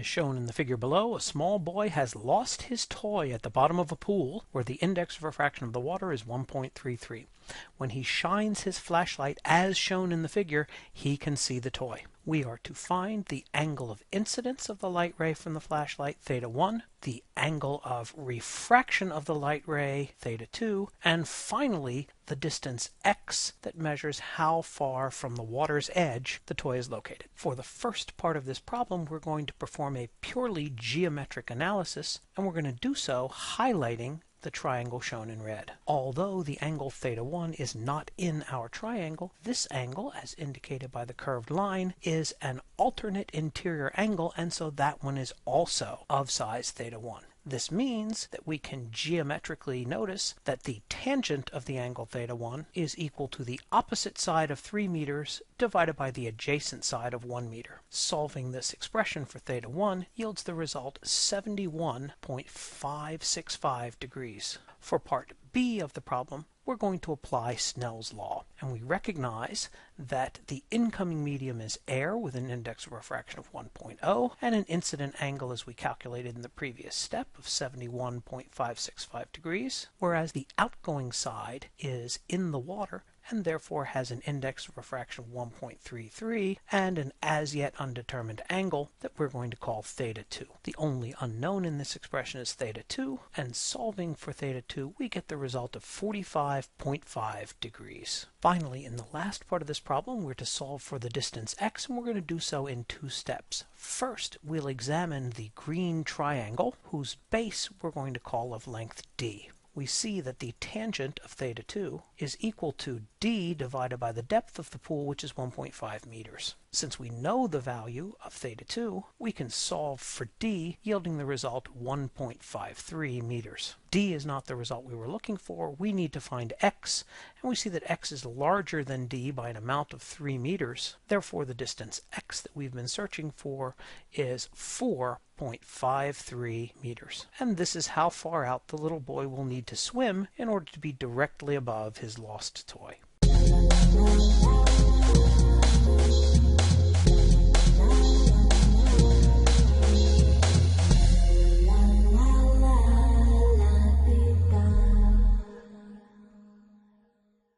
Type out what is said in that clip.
As shown in the figure below, a small boy has lost his toy at the bottom of a pool where the index of refraction of the water is 1.33. When he shines his flashlight as shown in the figure, he can see the toy. We are to find the angle of incidence of the light ray from the flashlight, theta 1, the angle of refraction of the light ray, theta 2, and finally the distance x that measures how far from the water's edge the toy is located. For the first part of this problem, we're going to perform a purely geometric analysis, and we're going to do so highlighting the triangle shown in red. Although the angle theta 1 is not in our triangle, this angle, as indicated by the curved line, is an alternate interior angle, and so that one is also of size theta 1. This means that we can geometrically notice that the tangent of the angle theta 1 is equal to the opposite side of 3 meters divided by the adjacent side of 1 meter. Solving this expression for theta 1 yields the result 71.565 degrees. For part B of the problem, we're going to apply Snell's law, and we recognize that the incoming medium is air with an index of refraction of 1.0 and an incident angle as we calculated in the previous step of 71.565 degrees, whereas the outgoing side is in the water and therefore has an index of refraction of 1.33 and an as yet undetermined angle that we're going to call theta 2. The only unknown in this expression is theta 2, and solving for theta 2 we get the result of 45.5 degrees. Finally, in the last part of this problem, we're to solve for the distance x, and we're going to do so in 2 steps. First, we'll examine the green triangle, whose base we're going to call of length d. We see that the tangent of theta 2 is equal to d divided by the depth of the pool, which is 1.5 meters. Since we know the value of theta 2, we can solve for d, yielding the result 1.53 meters. D is not the result we were looking for. We need to find x, and we see that x is larger than d by an amount of 3 meters. Therefore, the distance x that we've been searching for is 4.53 meters. And this is how far out the little boy will need to swim in order to be directly above his lost toy.